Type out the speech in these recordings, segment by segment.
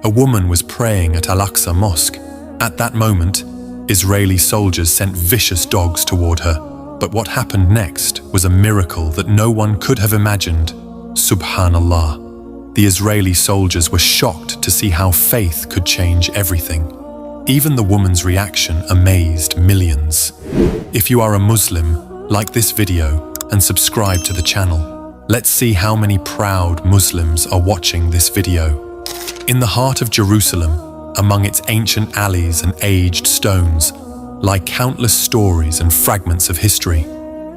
A woman was praying at Al-Aqsa Mosque. At that moment, Israeli soldiers sent vicious dogs toward her. But what happened next was a miracle that no one could have imagined. Subhanallah. The Israeli soldiers were shocked to see how faith could change everything. Even the woman's reaction amazed millions. If you are a Muslim, like this video and subscribe to the channel. Let's see how many proud Muslims are watching this video. In the heart of Jerusalem, among its ancient alleys and aged stones, lie countless stories and fragments of history.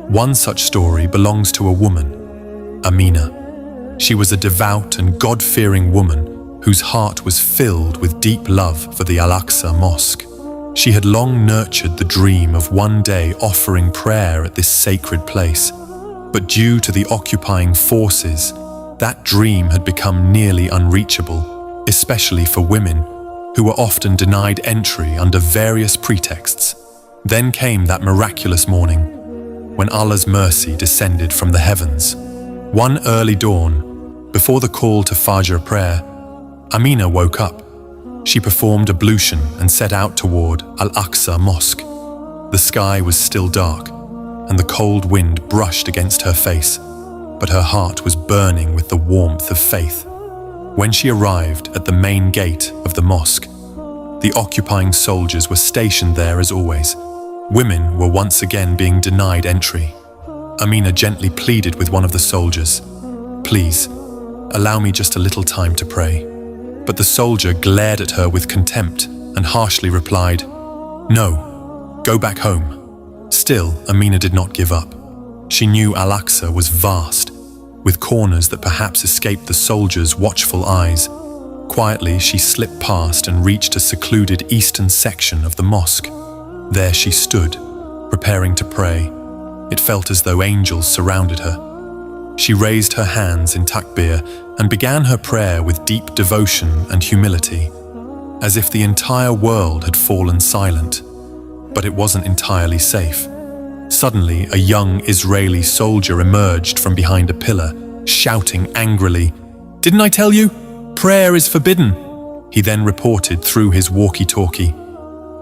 One such story belongs to a woman, Amina. She was a devout and God-fearing woman whose heart was filled with deep love for the Al-Aqsa Mosque. She had long nurtured the dream of one day offering prayer at this sacred place, but due to the occupying forces, that dream had become nearly unreachable, especially for women, who were often denied entry under various pretexts. Then came that miraculous morning, when Allah's mercy descended from the heavens. One early dawn, before the call to Fajr prayer, Amina woke up. She performed ablution and set out toward Al-Aqsa Mosque. The sky was still dark, and the cold wind brushed against her face, but her heart was burning with the warmth of faith. When she arrived at the main gate of the mosque, the occupying soldiers were stationed there as always. Women were once again being denied entry. Amina gently pleaded with one of the soldiers, "Please, allow me just a little time to pray." But the soldier glared at her with contempt and harshly replied, "No, go back home." Still, Amina did not give up. She knew Al-Aqsa was vast, with corners that perhaps escaped the soldiers' watchful eyes. Quietly, she slipped past and reached a secluded eastern section of the mosque. There she stood, preparing to pray. It felt as though angels surrounded her. She raised her hands in takbir and began her prayer with deep devotion and humility, as if the entire world had fallen silent. But it wasn't entirely safe. Suddenly, a young Israeli soldier emerged from behind a pillar, shouting angrily, "Didn't I tell you? Prayer is forbidden." He then reported through his walkie-talkie,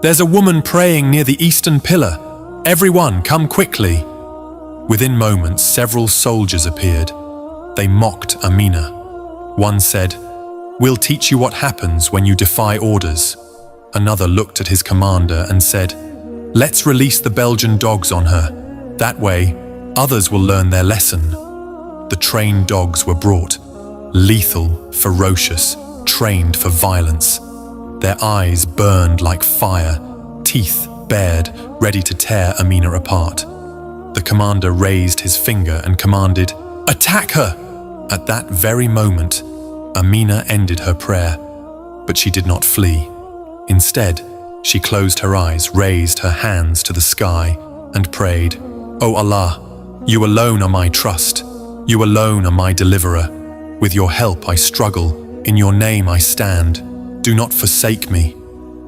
"There's a woman praying near the eastern pillar. Everyone, come quickly." Within moments, several soldiers appeared. They mocked Amina. One said, "We'll teach you what happens when you defy orders." Another looked at his commander and said, "Let's release the Belgian dogs on her. That way, others will learn their lesson." The trained dogs were brought, lethal, ferocious, trained for violence. Their eyes burned like fire, teeth bared, ready to tear Amina apart. The commander raised his finger and commanded, "Attack her!" At that very moment, Amina ended her prayer, but she did not flee. Instead, she closed her eyes, raised her hands to the sky, and prayed, "O Allah, you alone are my trust. You alone are my deliverer. With your help I struggle. In your name I stand. Do not forsake me."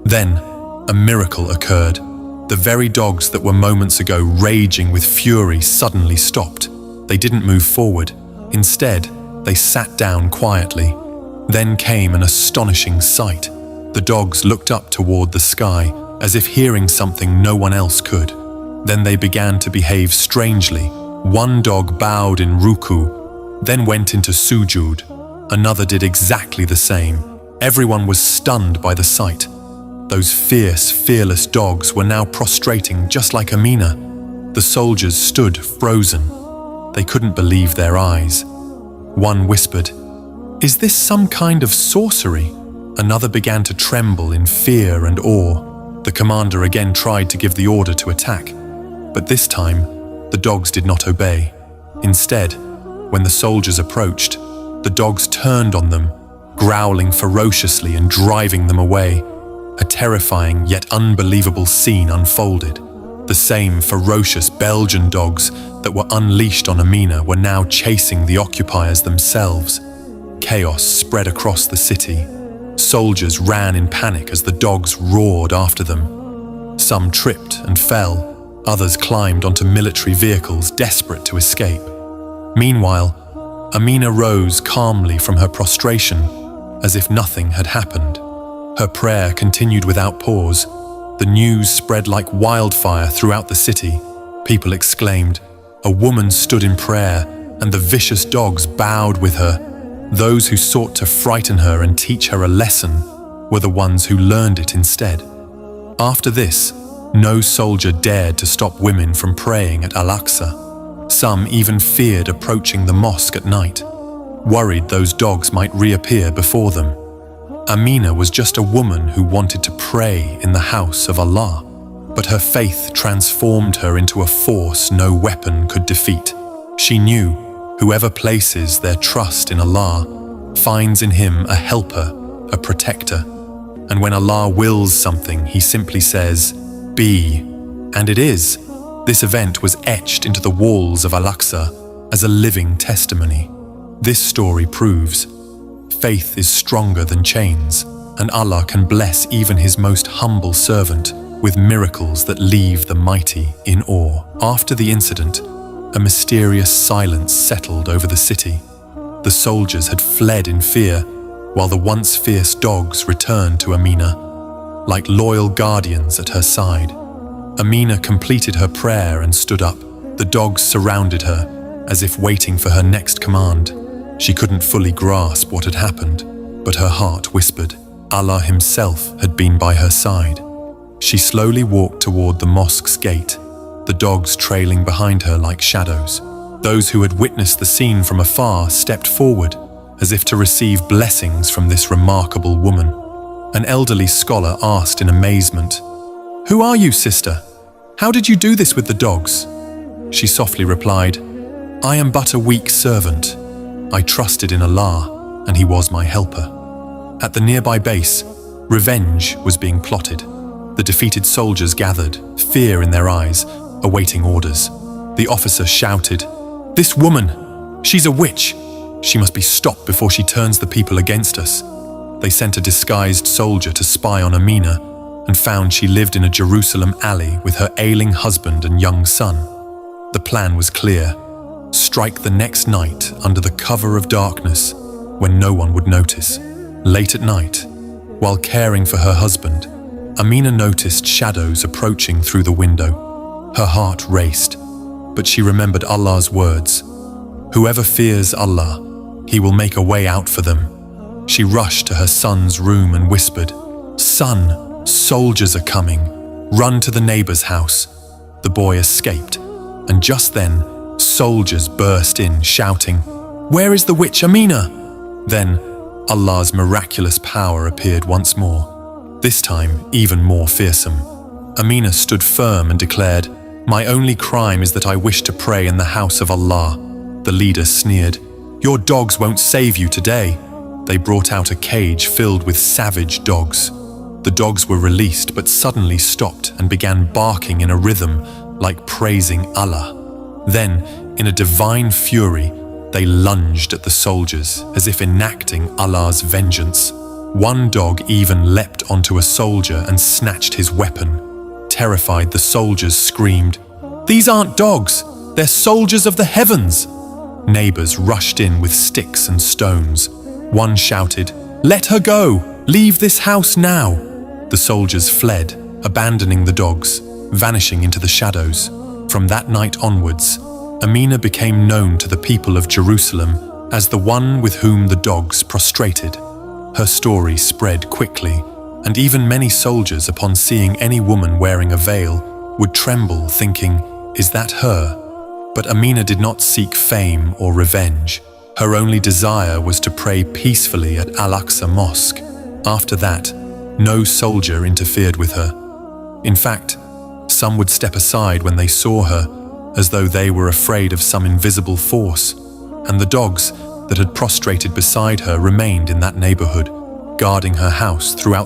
Then, a miracle occurred. The very dogs that were moments ago raging with fury suddenly stopped. They didn't move forward. Instead, they sat down quietly. Then came an astonishing sight. The dogs looked up toward the sky, as if hearing something no one else could. Then they began to behave strangely. One dog bowed in ruku, then went into sujud. Another did exactly the same. Everyone was stunned by the sight. Those fierce, fearless dogs were now prostrating just like Amina. The soldiers stood frozen. They couldn't believe their eyes. One whispered, "Is this some kind of sorcery?" Another began to tremble in fear and awe. The commander again tried to give the order to attack, but this time, the dogs did not obey. Instead, when the soldiers approached, the dogs turned on them, growling ferociously and driving them away. A terrifying yet unbelievable scene unfolded. The same ferocious Belgian dogs that were unleashed on Amina were now chasing the occupiers themselves. Chaos spread across the city. Soldiers ran in panic as the dogs roared after them. Some tripped and fell. Others climbed onto military vehicles, desperate to escape. Meanwhile, Amina rose calmly from her prostration. as if nothing had happened. Her prayer continued without pause. The news spread like wildfire throughout the city. People exclaimed, "A woman stood in prayer, and the vicious dogs bowed with her." Those who sought to frighten her and teach her a lesson were the ones who learned it instead. After this, no soldier dared to stop women from praying at Al-Aqsa. Some even feared approaching the mosque at night, worried those dogs might reappear before them. Amina was just a woman who wanted to pray in the house of Allah, but her faith transformed her into a force no weapon could defeat. She knew whoever places their trust in Allah finds in Him a helper, a protector. And when Allah wills something, He simply says, "Be," and it is. This event was etched into the walls of Al-Aqsa as a living testimony. This story proves faith is stronger than chains, and Allah can bless even His most humble servant with miracles that leave the mighty in awe. After the incident, a mysterious silence settled over the city. The soldiers had fled in fear, while the once fierce dogs returned to Amina, like loyal guardians at her side. Amina completed her prayer and stood up. The dogs surrounded her, as if waiting for her next command. She couldn't fully grasp what had happened, but her heart whispered. Allah Himself had been by her side. She slowly walked toward the mosque's gate, the dogs trailing behind her like shadows. Those who had witnessed the scene from afar stepped forward, as if to receive blessings from this remarkable woman. An elderly scholar asked in amazement, "Who are you, sister? How did you do this with the dogs?" She softly replied, "I am but a weak servant. I trusted in Allah, and He was my helper." At the nearby base, revenge was being plotted. The defeated soldiers gathered, fear in their eyes, awaiting orders. The officer shouted, "This woman! She's a witch! She must be stopped before she turns the people against us." They sent a disguised soldier to spy on Amina and found she lived in a Jerusalem alley with her ailing husband and young son. The plan was clear: strike the next night under the cover of darkness when no one would notice. Late at night, while caring for her husband, Amina noticed shadows approaching through the window. Her heart raced, but she remembered Allah's words, "Whoever fears Allah, He will make a way out for them." She rushed to her son's room and whispered, "Son, soldiers are coming. Run to the neighbor's house." The boy escaped, and just then, soldiers burst in, shouting, "Where is the witch Amina?" Then, Allah's miraculous power appeared once more, this time even more fearsome. Amina stood firm and declared, "My only crime is that I wish to pray in the house of Allah." The leader sneered, "Your dogs won't save you today." They brought out a cage filled with savage dogs. The dogs were released but suddenly stopped and began barking in a rhythm like praising Allah. Then, in a divine fury, they lunged at the soldiers as if enacting Allah's vengeance. One dog even leapt onto a soldier and snatched his weapon. Terrified, the soldiers screamed, "These aren't dogs, they're soldiers of the heavens!" Neighbors rushed in with sticks and stones. One shouted, "Let her go! Leave this house now!" The soldiers fled, abandoning the dogs, vanishing into the shadows. From that night onwards, Amina became known to the people of Jerusalem as the one with whom the dogs prostrated. Her story spread quickly, and even many soldiers, upon seeing any woman wearing a veil, would tremble, thinking, "Is that her?" But Amina did not seek fame or revenge. Her only desire was to pray peacefully at Al-Aqsa Mosque. After that, no soldier interfered with her. In fact, some would step aside when they saw her, as though they were afraid of some invisible force, and the dogs that had prostrated beside her remained in that neighborhood, guarding her house throughout the